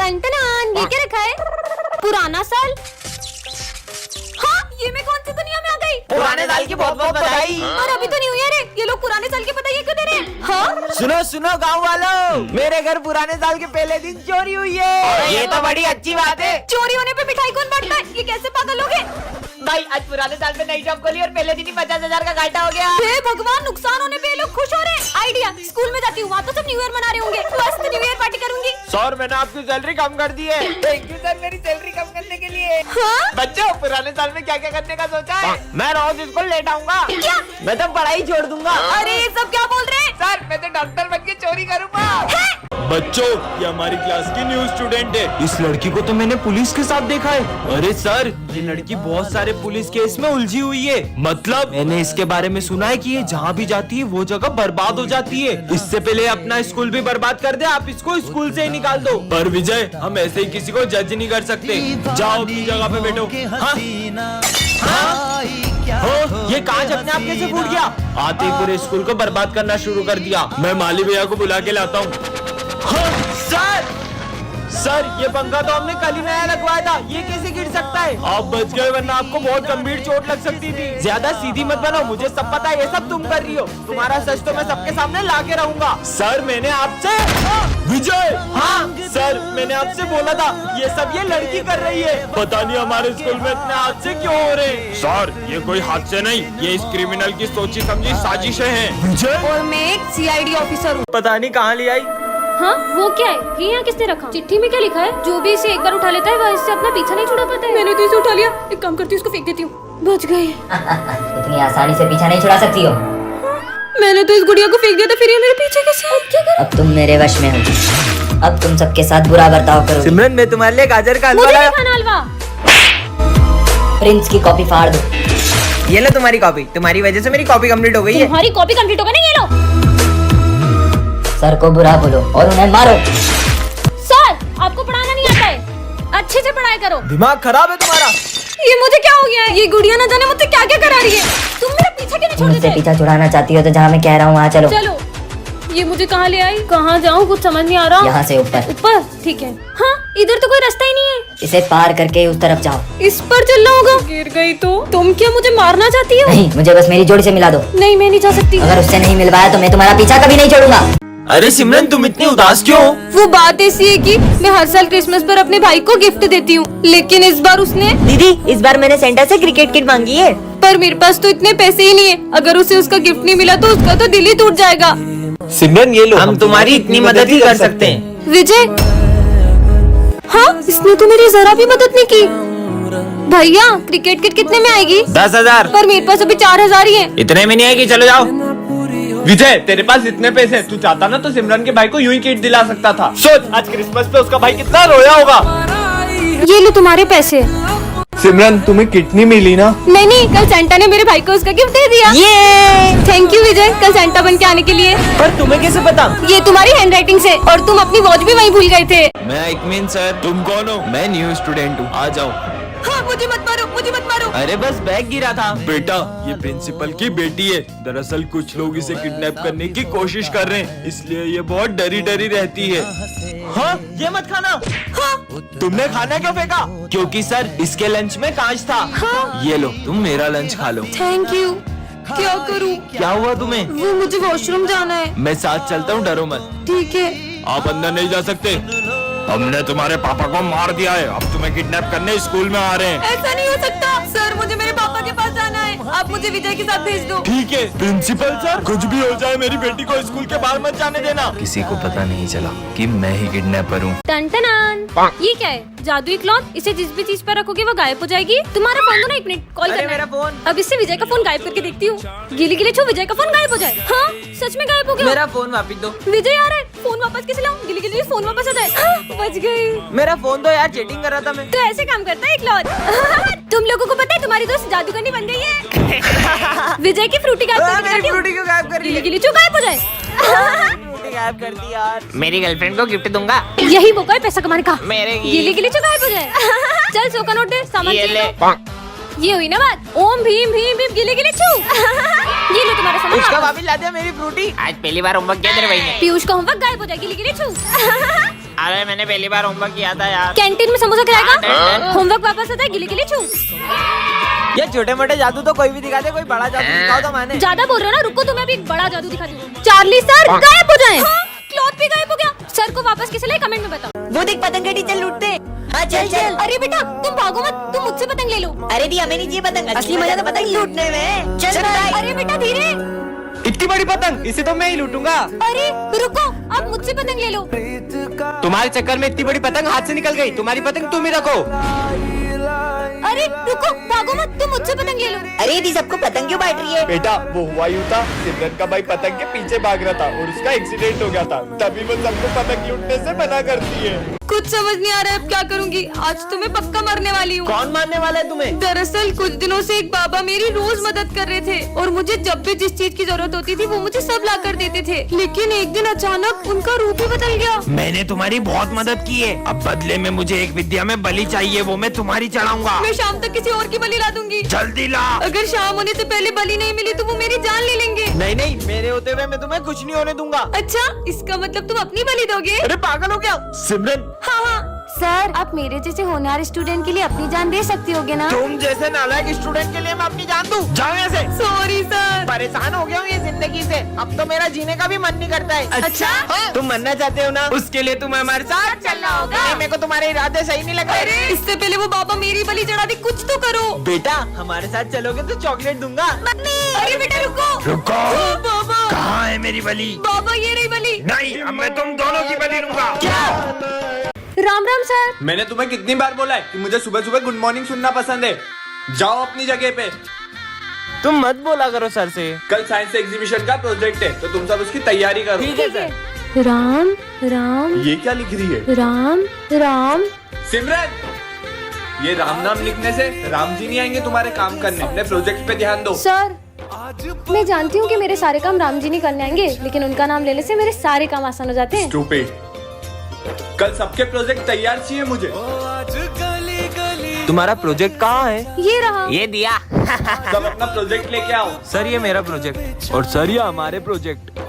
Ton ये क्या रखा है? पुराना साल। हाँ, ये मैं कौन सी दुनिया में आ गई? पुराने साल की बहुत बहुत बधाई। और अभी तो न्यू ईयर है, ये लोग पुराने साल की बधाई क्यों दे रहे हैं? हाँ? सुनो सुनो गाँव वालों, मेरे घर पुराने साल के पहले दिन चोरी हुई है। ये तो बड़ी अच्छी बात है। चोरी होने पे मिठाई कौन बांटता है? ये कैसे पागल हो गए? भाई आज पुराने साल में नई जॉब खोली और पहले दिन ही 50,000 का घाटा हो गया। हे भगवान, नुकसान होने पे ये लोग खुश हो रहे हैं। आइडिया, स्कूल में जाती हूँ, वहाँ तो सब न्यू ईयर मना रहे होंगे, मस्त न्यू ईयर पार्टी करूंगी। सर मैंने आपकी सैलरी कम कर दी है। थैंक यू सर मेरी सैलरी कम करने के लिए। हाँ? बच्चों पुराने साल में क्या क्या करने का सोचा है? मैं रोज स्कूल लेट आऊंगा। क्या? मैं तो पढ़ाई छोड़ दूंगा। अरे ये सब क्या बोल रहे हैं? सर मैं तो डॉक्टर बन के चोरी करूंगा। बच्चों ये हमारी क्लास की न्यू स्टूडेंट है। इस लड़की को तो मैंने पुलिस के साथ देखा है। अरे सर ये लड़की बहुत सारे पुलिस केस में उलझी हुई है। मतलब मैंने इसके बारे में सुना है कि ये जहाँ भी जाती है वो जगह बर्बाद हो जाती है। इससे पहले अपना स्कूल भी बर्बाद कर दे, आप इसको स्कूल से ही निकाल दो। पर विजय हम ऐसे ही किसी को जज नहीं कर सकते। जाओ अपनी जगह पे बैठो। हाँ? हाँ? हो, ये कांच अपने आप कैसे फूट गया? आते ही पूरे स्कूल को बर्बाद करना शुरू कर दिया। मैं माली भैया को बुला के लाता हूँ। हाँ, सर ये पंखा तो हमने कल ही नया लगवाया था, ये कैसे गिर सकता है? आप बच गए वरना आपको बहुत गंभीर चोट लग सकती थी। ज्यादा सीधी मत बनो, मुझे सब पता है ये सब तुम कर रही हो। तुम्हारा सच तो मैं सबके सामने ला के रहूंगा। सर मैंने आपसे विजय। हाँ सर मैंने आपसे बोला था ये सब ये लड़की कर रही है। पता नहीं हमारे स्कूल में इतने हादसे क्यों हो रहे हैं। सर ये कोई हादसे नहीं, ये इस क्रिमिनल की सोची समझी साजिशें हैं। विजय और मैं एक CID ऑफिसर हूँ। पता नहीं कहाँ ले आई। हाँ वो क्या है? ये यहाँ किसने रखा? चिट्ठी में क्या लिखा है? जो भी इसे एक बार उठा लेता है वह इससे अपना पीछा नहीं छुड़ा पाता है। मैंने तो इसे उठा लिया, एक काम करती हूँ, इसको फेंक देती हूँ। बच गए। इतनी आसानी से पीछा नहीं छुड़ा सकती हो। मैंने तो इस गुड़िया को फेंक दिया था, फिर ये मेरे पीछे कैसे? अब क्या करूं? अब तुम मेरे वश में हो। अब तुम सबके साथ बुरा बर्ताव करो। सिमरन मैं तुम्हारे लिए गाजर का हलवा मुझे लाया। नहीं खाना हलवा। प्रिंस की कॉपी फाड़ दो। ये लो तुम्हारी कॉपी, तुम्हारी वजह से मेरी कॉपी कंप्लीट हो गई है। तुम्हारी कॉपी कंप्लीट हो गई ना, ये लो। सर को बुरा बोलो और उन्हें मारो। सर आपको पढ़ाना नहीं आता है, अच्छे से पढ़ाई करो। दिमाग खराब है तुम्हारा। ये मुझे क्या हो गया है? ये गुड़िया ना जाने मुझसे क्या क्या करा रही है। तुम मेरा पीछा क्यों नहीं छोड़ मुझसे देते? पीछा छुड़ाना चाहती हो तो जहाँ मैं कह रहा हूँ वहाँ चलो। चलो। ये मुझे कहाँ ले आई? कहाँ जाऊँ कुछ समझ नहीं आ रहा। यहाँ से ऊपर। ऊपर? ठीक है। हाँ इधर तो कोई रास्ता ही नहीं है। इसे पार करके उस तरफ जाओ। इस पर चलना होगा। गिर गई तो? तुम क्या मुझे मारना चाहती हो? नहीं, मुझे बस मेरी जोड़ी से मिला दो। नहीं मैं नहीं जा सकती। अगर उससे नहीं मिल पाया तो मैं तुम्हारा पीछा कभी नहीं छोड़ूंगा। अरे सिमरन तुम इतनी उदास क्यों हो? वो बात ऐसी है कि मैं हर साल क्रिसमस पर अपने भाई को गिफ्ट देती हूँ, लेकिन इस बार उसने। दीदी इस बार मैंने सेंटा से क्रिकेट किट मांगी है। पर मेरे पास तो इतने पैसे ही नहीं है। अगर उसे उसका गिफ्ट नहीं मिला तो उसका तो दिल ही टूट जाएगा। सिमरन ये लो, हम तुम्हारी इतनी मदद ही कर सकते हैं। विजय। हाँ इसने तो मेरी जरा भी मदद नहीं की। भैया क्रिकेट किट कितने में आएगी? 10,000। पर मेरे पास अभी 4,000 ही है। इतने में नहीं आएगी, चलो जाओ। विजय तेरे पास इतने पैसे, तू चाहता ना तो सिमरन के भाई को यूं ही किट दिला सकता था। सोच आज क्रिसमस पे उसका भाई कितना रोया होगा। ये लो तुम्हारे पैसे। सिमरन तुम्हें किट नहीं मिली ना? नहीं कल सेंटा ने मेरे भाई को उसका गिफ्ट दे दिया। ये थैंक यू विजय कल सेंटा बन के आने के लिए। पर तुम्हें कैसे पता? ये तुम्हारी हैंडराइटिंग से, और तुम अपनी वॉच भी वहीं भूल गए थे। मैं इकमीन सर। तुम कौन हो? मैं न्यू स्टूडेंट हूँ, आ जाओ। हाँ मुझे मत मारो, मुझे मत मारो। अरे बस बैग गिरा था। बेटा ये प्रिंसिपल की बेटी है। दरअसल कुछ लोग इसे किडनैप करने की कोशिश कर रहे हैं, इसलिए ये बहुत डरी डरी रहती है। हाँ ये मत खाना। हाँ तुमने खाना क्यों फेंका? क्योंकि सर इसके लंच में कांच था। हाँ। ये लो तुम मेरा लंच खा लो। Thank you. क्या करूँ? क्या हुआ तुम्हें? वो मुझे वॉशरूम जाना है। मैं साथ चलता हूँ, डरो मत। ठीक है। आप अंदर नहीं जा सकते। हमने तुम्हारे पापा को मार दिया है, अब तुम्हें किडनैप करने स्कूल में आ रहे हैं। ऐसा नहीं हो सकता सर, मुझे मेरे पापा के पास जाना है। आप मुझे विजय के साथ भेज दो। ठीक है प्रिंसिपल सर, कुछ भी हो जाए मेरी बेटी को स्कूल के बाहर मत जाने देना। किसी को पता नहीं चला कि मैं ही किडनैपर हूँ। टन ये क्या है? जादुई क्लॉथ? इसे जिस भी चीज पर रखोगे वो गायब हो जाएगी। तुम्हारा फोन दो ना, एक मिनट कॉल करना है। मेरा फोन। अब इससे विजय का फोन गायब करके देखती हूँ। गिली गिली छू विजय का फोन गायब हो जाए। हाँ सच में गायब हो गया। मेरा फोन वापस दो। विजय आ रहा है, फोन वापस कैसे लाऊं? गिली गिली फोन वापस आ जाए। हाँ, बच गई। मेरा फोन दो यार, चीटिंग कर रहा था मैं। तो ऐसे काम करता है क्लॉथ। तुम लोगों को पता है तुम्हारी दोस्त जादूगरनी बन गई है। विजय की फ्रूटी गायब करके मेरी दिखाती हूँ। फ्रूटी क्यों गायब कर गिली दी? गिली छू गायब हो जाए। फ्रूटी गायब कर दी यार। मेरी गर्लफ्रेंड को गिफ्ट दूंगा। यही मौका है पैसा कमाने का। मेरे गिली गिली छू गायब हो जाए। चल 100 का नोट दे, सामान ये चाहिए ले। तो। ये हुई ना बात। ओम भीम भीम भीम गिली गिली छू। ये लो तुम्हारा सामान। उसका वापस ला दिया मेरी फ्रूटी। आज पहली बार होमवर्क किया तेरे भाई ने। पीयूष का होमवर्क गायब हो जाए। गिली गिली छू। अरे मैंने पहली बार होमवर्क किया था यार। कैंटीन में समोसा डन। खिलाएगा? होमवर्क वापस आता है गिले गिले छू। ये छोटे मोटे जादू तो कोई भी दिखा दे, कोई बड़ा जादू दिखाओ तो माने। ज्यादा बोल रहे हो ना, रुको तुम्हें अभी एक बड़ा जादू दिखाती हूँ। चार्ली सर गायब हो जाए। क्लॉथ भी गायब हो गया। सर को वापस किसे लाए कमेंट में बताओ। वो देख पतंग के टीचर लूटते। हाँ चल चल। अरे बेटा तुम भागो मत, तुम मुझसे पतंग ले लो। अरे दिया मैंने ये पतंग, असली मजा तो पतंग लूटने में। चल भाई। अरे बेटा धीरे। इतनी बड़ी पतंग, इसे तो मैं ही लूटूंगा। अरे रुको, आप मुझसे पतंग ले लो। तुम्हारे चक्कर में इतनी बड़ी पतंग हाथ से निकल गई। तुम्हारी पतंग तुम ही रखो। अरे रुको, भागो मत, तुम मुझसे पतंग ले लो। अरे दी सबको पतंग क्यों बांट रही है? बेटा वो हुआ यूं था, सिमरन का भाई पतंग के पीछे भाग रहा था और उसका एक्सीडेंट हो गया था, तभी वो सबको पतंग लूटने से मना करती है। कुछ समझ नहीं आ रहा है अब क्या करूंगी। आज तो मैं पक्का मरने वाली हूँ। कौन मारने वाला है तुम्हें? दरअसल कुछ दिनों से एक बाबा मेरी रोज मदद कर रहे थे और मुझे जब भी जिस चीज की जरूरत होती थी वो मुझे सब ला कर देते थे, लेकिन एक दिन अचानक उनका रूप ही बदल गया। मैंने तुम्हारी बहुत मदद की है, अब बदले में मुझे एक विद्या में बलि चाहिए, वो मैं तुम्हारी चढ़ाऊंगा। मैं शाम तक किसी और की बलि ला दूंगी। जल्दी ला। अगर शाम होने से पहले बलि नहीं मिली तो वो मेरी जान ले लेंगे। नहीं नहीं, मेरे होते हुए मैं तुम्हें कुछ नहीं होने दूंगा। अच्छा, इसका मतलब तुम अपनी बलि दोगे? अरे पागल हो क्या सिमरन? हाँ हाँ सर, आप मेरे जैसे होनहार स्टूडेंट के लिए अपनी जान दे सकती होगे ना? तुम जैसे नालायक स्टूडेंट के लिए मैं अपनी जान दूं? जाओ यहाँ से। Sorry sir. परेशान हो गया हूँ ये जिंदगी से, अब तो मेरा जीने का भी मन नहीं करता है। अच्छा? हाँ? तुम मरना चाहते हो ना, उसके लिए तुम्हें हमारे साथ चलना होगा। नहीं, मेरे को तुम्हारे इरादे सही नहीं लग अरे रहे। इससे पहले वो बाबा मेरी बलि चढ़ा दी, कुछ तो करो। बेटा हमारे साथ चलोगे तो चॉकलेट दूंगा। अरे बेटा रुको। रुको। ओ, बाबा कहाँ है मेरी बलि? बाबा ये रही बलि। नहीं, अब मैं तुम दोनों की बलि लूंगा। राम राम सर। मैंने तुम्हें कितनी बार बोला है कि मुझे सुबह सुबह गुड मॉर्निंग सुनना पसंद है। जाओ अपनी जगह पे। तुम मत बोला करो सर से। कल साइंस एग्जीबिशन का प्रोजेक्ट है तो तुम सब उसकी तैयारी करो। ठीक है सर। राम राम ये क्या लिख रही है? राम राम। सिमरन, ये राम नाम लिखने से राम जी नहीं आएंगे तुम्हारे काम करने। अपने प्रोजेक्ट पे ध्यान दो। सर मैं जानती हूँ कि मेरे सारे काम राम जी नहीं करने आएंगे, लेकिन उनका नाम लेने से मेरे सारे काम आसान हो जाते हैं। Stupid। कल सबके प्रोजेक्ट तैयार चाहिए मुझे। तुम्हारा प्रोजेक्ट कहाँ है? ये रहा। ये दिया। सब अपना प्रोजेक्ट लेके आओ। सर ये मेरा प्रोजेक्ट और सर ये हमारे प्रोजेक्ट।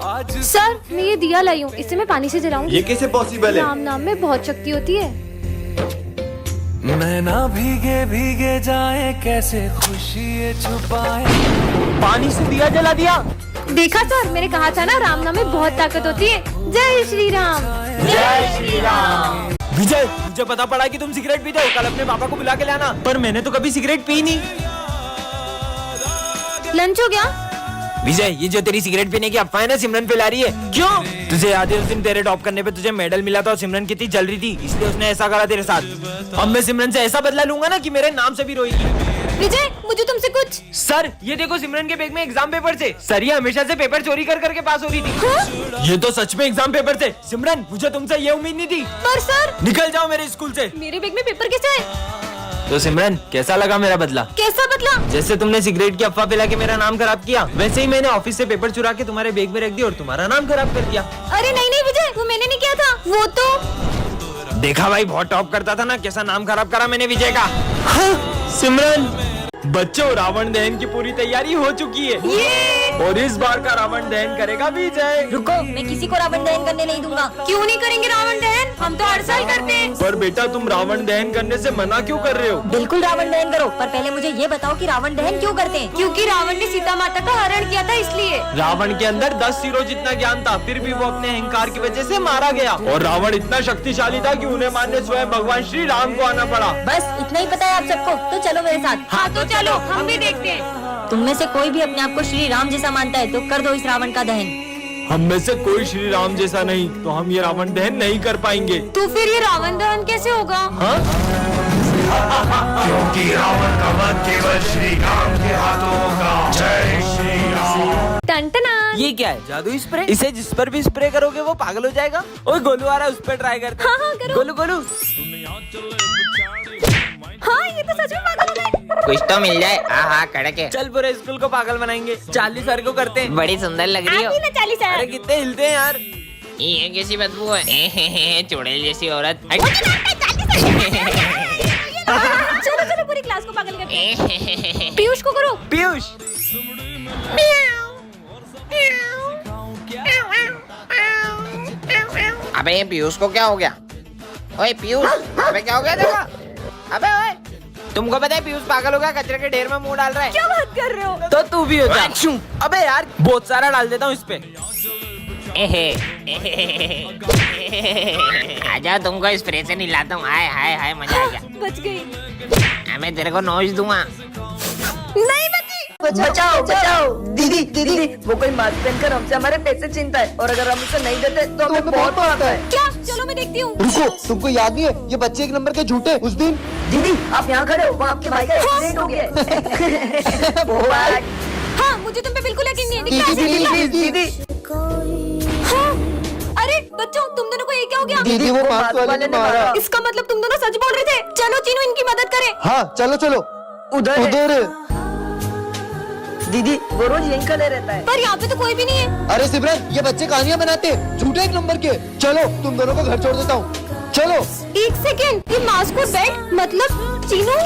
सर मैं ये दिया लाई हूँ, इसे मैं पानी से जलाऊंगी। ये कैसे पॉसिबल है? राम नाम में बहुत शक्ति होती है। मैं ना भीगे भीगे जाए, कैसे खुशी ये छुपाए। पानी से दिया जला दिया। देखा सर, मैंने कहा था ना राम नाम में बहुत ताकत होती है। जय श्री राम। जय श्री राम। विजय मुझे पता पड़ा कि तुम सिगरेट पीते हो, कल अपने पापा को बुला के लाना। पर मैंने तो कभी सिगरेट पी नहीं। लंच हो गया? विजय, ये जो तेरी सिगरेट पीने की अफवाह है ना, सिमरन फैला रही है। क्यों? तुझे याद है उस दिन तेरे टॉप करने पे तुझे मेडल मिला था और सिमरन कितनी जल रही थी, इसलिए उसने ऐसा करा तेरे साथ। अब मैं सिमरन से ऐसा बदला लूंगा ना कि मेरे नाम से भी रोएगी। विजय मुझे तुमसे कुछ। सर ये देखो सिमरन के बैग में एग्जाम पेपर थे। सर ये हमेशा से पेपर चोरी कर करके पास हो रही थी। ये तो सच में एग्जाम पेपर थे। सिमरन मुझे तुमसे ये उम्मीद नहीं थी। पर सर निकल जाओ मेरे स्कूल से। मेरे बैग में पेपर कैसे है? तो सिमरन कैसा लगा मेरा बदला? कैसा बदला? जैसे तुमने सिगरेट की अफवाह फैला के मेरा नाम खराब किया, वैसे ही मैंने ऑफिस से पेपर चुरा के तुम्हारे बैग में रख दिया और तुम्हारा नाम खराब कर दिया। अरे नहीं नहीं विजय, वो मैंने नहीं किया था। वो तो देखा भाई, बहुत टॉप करता था ना, कैसा नाम खराब करा मैंने विजय का। हाँ, सिमरन बच्चों, रावण दहन की पूरी तैयारी हो चुकी है और इस बार का रावण दहन करेगा विजय। रुको, मैं किसी को रावण दहन करने नहीं दूंगा। क्यों नहीं करेंगे रावण दहन? हम तो हर साल करते हैं। पर बेटा तुम रावण दहन करने से मना क्यों कर रहे हो? बिल्कुल रावण दहन करो, पर पहले मुझे ये बताओ कि रावण दहन क्यों करते हैं? क्योंकि रावण ने सीता माता का हरण किया था, इसलिए। रावण के अंदर 10 सिरों जितना ज्ञान था, फिर भी वो अपने अहंकार की वजह से मारा गया और रावण इतना शक्तिशाली था कि उन्हें मारने स्वयं भगवान श्री राम को आना पड़ा। बस इतना ही पता है आप सबको, तो चलो मेरे साथ। हाँ तो चलो, हम भी देखते हैं। तुम में से कोई भी अपने आप को श्री राम जैसा मानता है तो कर दो इस रावण का दहन। हम में से कोई श्री राम जैसा नहीं, तो हम ये रावण दहन नहीं कर पाएंगे। तो फिर ये रावण दहन कैसे होगा? हाँ? क्योंकि रावण का वध केवल श्री राम के हाथों होगा। जय श्री राम। टंटना। ये क्या है? जादू स्प्रे? इसे जिस पर भी स्प्रे करोगे वो पागल हो जाएगा। ओए गोलू आ रहा है, उस पर ट्राई करते हैं। हाँ हाँ करो। गोलू गोलू हाँ ये तो सच में पागल हो गए। कुछ तो मिल जाए। हाँ कड़क है। चल पूरे स्कूल को पागल बनाएंगे। 40 सर को करते हैं। बड़ी सुंदर लग रही हो। आप ही ना 40 अरे कितने हिलते हैं यार। ये कैसी बदबू है? चुड़ैल जैसी औरत। चलो चलो पूरी क्लास को पागल करते हैं। पीयूष को करो। पीयूष अबे पीयूष को क्या हो गया? ओए पीयूष, अबे क्या हो गया देखो? अबे ओए, तुमको पता है पीयूष पागल हो गया, कचरे के ढेर में मुंह डाल रहा है। क्या बात कर रहे हो? तो तू भी हो जा। अबे यार बहुत सारा डाल देता हूँ इस पे। आजा, तुमको स्प्रे से निलाता हूँ। हाय हाय हाय, मजा आ गया। बच गई। मैं तेरे को नोच दूंगा। नहीं बची। बचाओ बचाओ दीदी दीदी, वो कोई मास्क पहनकर हमसे हमारे पैसे छीनता है और अगर हम उसे नहीं देते तो हमें बहुत मारता है। क्या? चलो मैं देखती हूँ। रुको, तुमको याद नहीं है ये बच्चे एक नंबर के झूठे उस दिन? दीदी आप यहाँ खड़े हो, वो आपके भाई का एक्सीडेंट हो गया है। हाँ, मुझे तुम पे बिल्कुल यकीन नहीं है। दिखता है, दीदी दिखता है। दीदी हाँ। अरे बच्चों, तुम दोनों को ये क्या हो गया? दीदी वो मास्क वाले ने मारा। इसका मतलब तुम दोनों सच बोल रहे थे। चलो चीनू, इनकी मदद करें। हाँ चलो चलो, उधर उधर। दीदी वो रोज यहीं खड़े रहता है। पर यहाँ पे तो कोई भी नहीं है। अरे सिमरन, ये बच्चे कहानियां बनाते हैं, झूठे एक नंबर के। चलो तुम दोनों को घर छोड़ देता हूँ, चलो। एक सेकेंड, ये मास्क और बेल्ट, मतलब चीनू।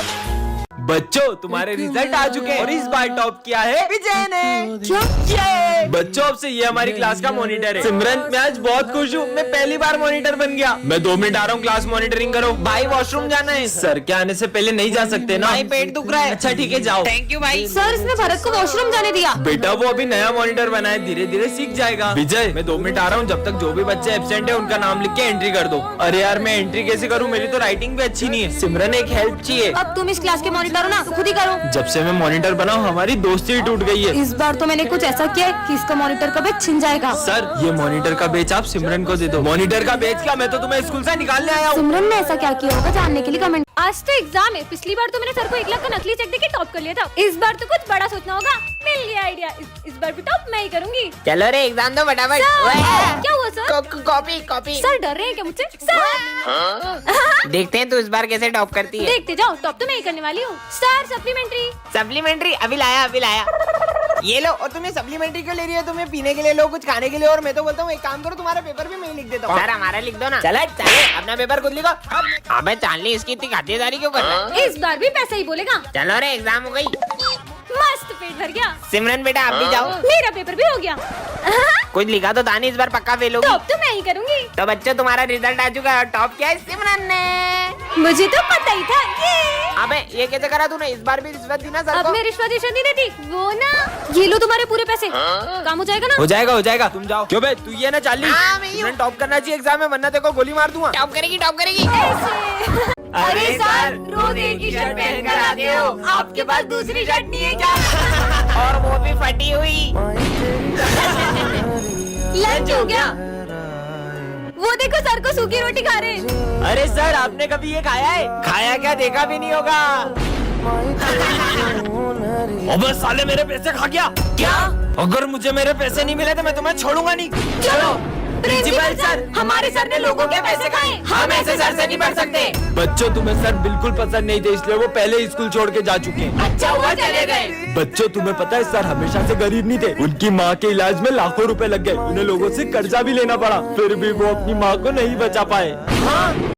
बच्चों तुम्हारे रिजल्ट आ चुके हैं और इस बार टॉप किया है विजय ने। क्या? ये बच्चों, अब से ये हमारी क्लास का मॉनिटर है। सिमरन, मैं आज बहुत खुश हूँ, मैं पहली बार मॉनिटर बन गया। मैं 2 मिनट आ रहा हूँ, क्लास मॉनिटरिंग करो। भाई वॉशरूम जाना है। सर के आने से पहले नहीं जा सकते ना? भाई पेट दुख रहा है। अच्छा ठीक है, जाओ। थैंक यू भाई। सर, इसने भरत को वॉशरूम जाने दिया। बेटा वो अभी नया मॉनिटर बना है, धीरे धीरे सीख जाएगा। विजय, मैं 2 मिनट आ रहा हूँ, जब तक जो भी बच्चे एब्सेंट है उनका नाम लिख के एंट्री कर दो। अरे यार मैं एंट्री कैसे करूँ, मेरी तो राइटिंग भी अच्छी नहीं है। सिमरन एक हेल्प चाहिए। अब तुम इस क्लास के मॉनिटर हो ना, तो खुद ही करो। जब से मैं मॉनिटर बना हूँ हमारी दोस्ती ही टूट गई है। इस बार तो मैंने कुछ ऐसा किया है कि इसका मॉनिटर का बैच छिन जाएगा। सर ये मॉनिटर का बेच आप सिमरन को दे दो। मॉनिटर का बेच क्या, मैं तो तुम्हें स्कूल से निकालने आया हूँ। सिमरन ने ऐसा क्या किया होगा जानने के लिए कमेंट। आज तो एग्जाम है। पिछली बार तो मैंने सर को 1 लाख का नकली चेक देके टॉप कर लिया था। इस बार तो कुछ बड़ा सोचना होगा। मिल गया आइडिया। इस बार भी टॉप मैं ही करूंगी। चलो रे, एग्जाम दो फटाफट। सर, क्या हुआ सर? Copy copy. सर डर रहे हैं क्या मुझसे? सर देखते हैं तू इस बार कैसे टॉप करती है। देखते जाओ, टॉप तो मैं ही करने वाली हूँ। Sir supplementary. सप्लीमेंट्री अभी लाया, अभी लाया। ये लो। और तुम्हें सप्लीमेंट्री क्यों ले रही हो? तुम्हें पीने के लिए लो, कुछ खाने के लिए। और मैं तो बोलता हूँ एक काम करो, तुम्हारा पेपर भी मैं ही लिख देता हूँ। सर हमारा लिख दो ना। चले अपना पेपर खुद लिखो। अबे चांदनी, इसकी इतनी खातिरदारी क्यों कर रहा है? इस बार भी पैसा ही बोलेगा। चलो रे, एग्जाम हो गई। मस्त पेट भर गया। सिमरन बेटा आप भी जाओ। मेरा पेपर भी हो गया। कुछ लिखा तो था नहीं, इस बार पक्का फेल होगी। टॉप तो मैं ही करूंगी। तो बच्चों तुम्हारा रिजल्ट आ चुका है और टॉप किया है सिमरन ने। मुझे तो पता ही था। अबे ये कैसे करा तूने? इस बार भी रिश्वत दी ना सर अब को। मैं रिश्वत नहीं देती। वो ना, ये लो तुम्हारे पूरे पैसे। काम हो जाएगा ना? हो जाएगा हो जाएगा, तुम जाओ। क्यों बे, तू ये ना चाली। हाँ, मैं ही हूँ। टॉप करना चाहिए एग्जाम में, वरना तेरे को गोली मार दूंगा। टॉप करेगी, टॉप करेगी। ऐसे। अरे सर, रोज एक ही शर्ट पहन कर आते हो, आपके पास दूसरी शर्ट नहीं है क्या? और वो भी फटी हुई। लंच हो गया। वो देखो सर को सूखी रोटी खा रहे हैं। अरे सर, आपने कभी ये खाया है? खाया क्या, देखा भी नहीं होगा। अबे साले, मेरे पैसे खा गया क्या? अगर मुझे मेरे पैसे नहीं मिले तो मैं तुम्हें छोड़ूंगा नहीं। चलो। प्रिंसिपल सर, हमारे सर ने लोगों के पैसे खाए, हम ऐसे सर से नहीं पढ़ सकते। बच्चों तुम्हें सर बिल्कुल पसंद नहीं थे, इसलिए वो पहले ही स्कूल छोड़ के जा चुके हैं। अच्छा हुआ चले गए। बच्चों तुम्हें पता है सर हमेशा से गरीब नहीं थे, उनकी माँ के इलाज में लाखों रुपए लग गए, उन्हें लोगों से कर्जा भी लेना पड़ा, फिर भी वो अपनी माँ को नहीं बचा पाए। हाँ?